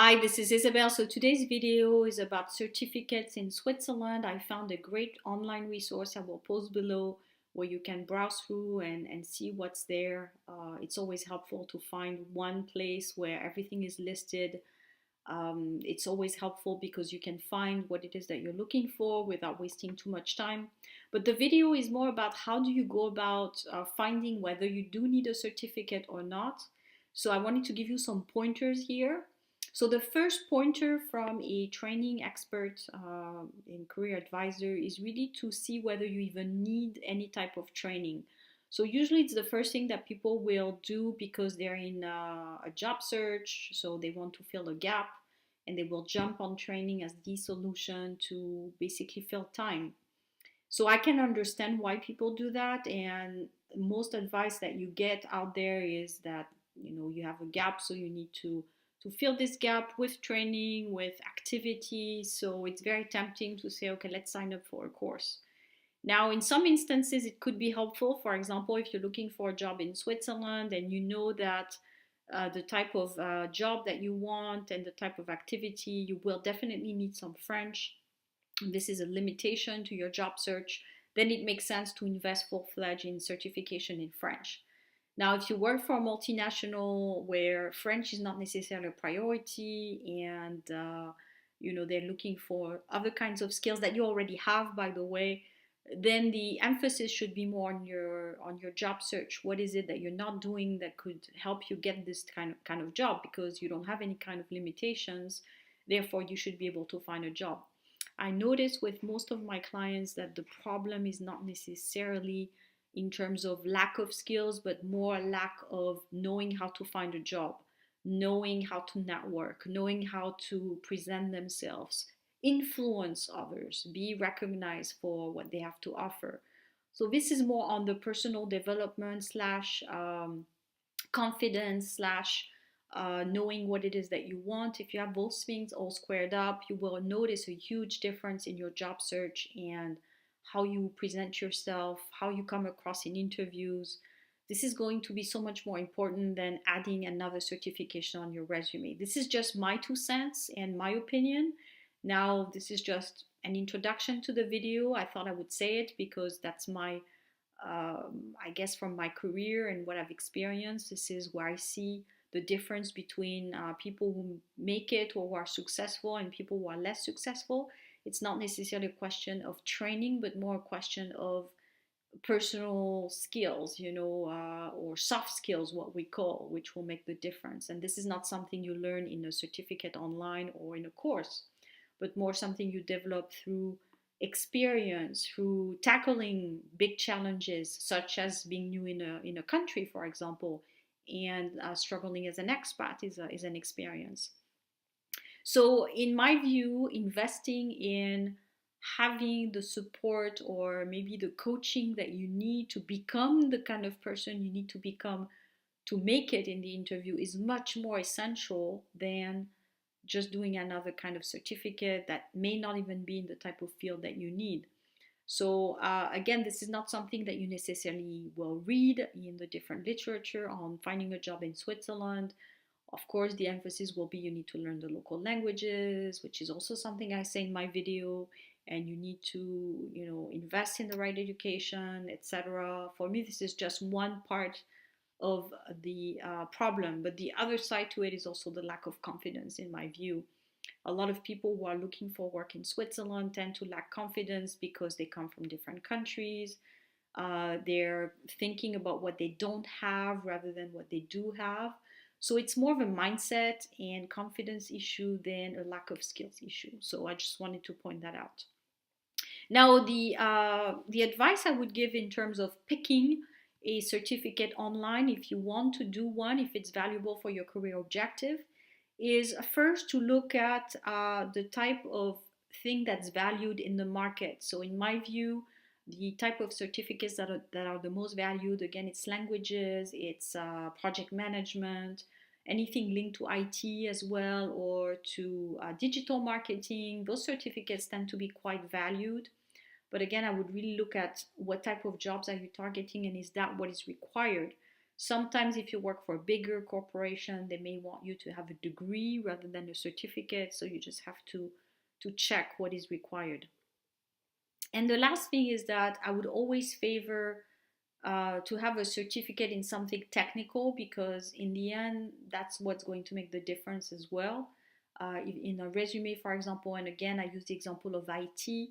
Hi, this is Isabel. So today's video is about certificates in Switzerland. I found a great online resource I will post below where you can browse through and see what's there. It's always helpful to find one place where everything is listed. It's always helpful because you can find what it is that you're looking for without wasting too much time. But the video is more about how do you go about finding whether you do need a certificate or not. So I wanted to give you some pointers here. So the first pointer from a training expert in career advisor is really to see whether you even need any type of training. So usually it's the first thing that people will do because they're in a job search, so they want to fill a gap and they will jump on training as the solution to basically fill time. So I can understand why people do that, and most advice that you get out there is that you have a gap, so you need to fill this gap with training, with activity. So it's very tempting to say, okay, let's sign up for a course. Now, in some instances, it could be helpful. For example, if you're looking for a job in Switzerland and you know that the type of job that you want and the type of activity, you will definitely need some French. This is a limitation to your job search. Then it makes sense to invest full-fledged in certification in French. Now, if you work for a multinational where French is not necessarily a priority and they're looking for other kinds of skills that you already have, by the way, then the emphasis should be more on your job search. What is it that you're not doing that could help you get this kind of job, because you don't have any kind of limitations, therefore you should be able to find a job. I notice with most of my clients that the problem is not necessarily in terms of lack of skills, but more lack of knowing how to find a job, knowing how to network, knowing how to present themselves, influence others, be recognized for what they have to offer. So this is more on the personal development slash confidence slash knowing what it is that you want. If you have those things all squared up, you will notice a huge difference in your job search and how you present yourself, how you come across in interviews. This is going to be so much more important than adding another certification on your resume. This is just my 2 cents and my opinion. Now, this is just an introduction to the video. I thought I would say it because that's my I guess from my career and what I've experienced, this is where I see the difference between people who make it or who are successful and people who are less successful. It's not necessarily a question of training, but more a question of personal skills, or soft skills, what we call, which will make the difference. And this is not something you learn in a certificate online or in a course, but more something you develop through experience, through tackling big challenges, such as being new in a country, for example, and struggling as an expat is an experience. So, in my view, investing in having the support or maybe the coaching that you need to become the kind of person you need to become to make it in the interview is much more essential than just doing another kind of certificate that may not even be in the type of field that you need. So again, this is not something that you necessarily will read in the different literature on finding a job in Switzerland. Of course, the emphasis will be you need to learn the local languages, which is also something I say in my video, and you need to, invest in the right education, etc. For me, this is just one part of the problem, but the other side to it is also the lack of confidence, in my view. A lot of people who are looking for work in Switzerland tend to lack confidence because they come from different countries. They're thinking about what they don't have rather than what they do have. So it's more of a mindset and confidence issue than a lack of skills issue. So I just wanted to point that out. Now, the advice I would give in terms of picking a certificate online, if you want to do one, if it's valuable for your career objective, is first to look at the type of thing that's valued in the market. So, in my view, the type of certificates that are the most valued, again, it's languages, it's project management, anything linked to IT as well, or to digital marketing. Those certificates tend to be quite valued. But again, I would really look at what type of jobs are you targeting and is that what is required? Sometimes if you work for a bigger corporation, they may want you to have a degree rather than a certificate, so you just have to check what is required. And the last thing is that I would always favor to have a certificate in something technical, because in the end that's what's going to make the difference as well. In a resume, for example, and again I use the example of IT,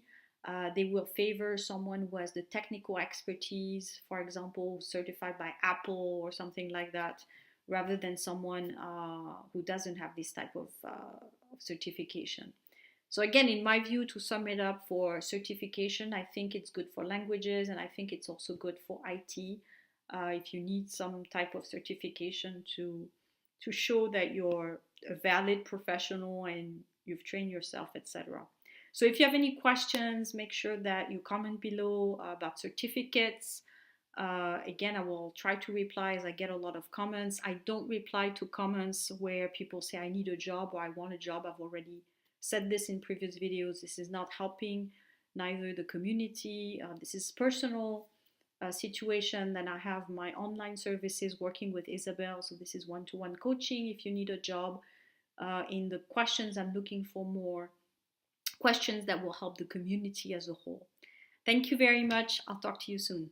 they will favor someone who has the technical expertise, for example certified by Apple or something like that, rather than someone who doesn't have this type of certification. So again, in my view, to sum it up, for certification, I think it's good for languages, and I think it's also good for IT. If you need some type of certification to show that you're a valid professional and you've trained yourself, etc. So if you have any questions, make sure that you comment below about certificates. Again, I will try to reply as I get a lot of comments. I don't reply to comments where people say I need a job or I want a job. I've already said this in previous videos. This is not helping neither the community. This is personal situation. Then I have my online services working with Isabel. So this is one-to-one coaching if you need a job. In the questions, I'm looking for more questions that will help the community as a whole. Thank you very much. I'll talk to you soon.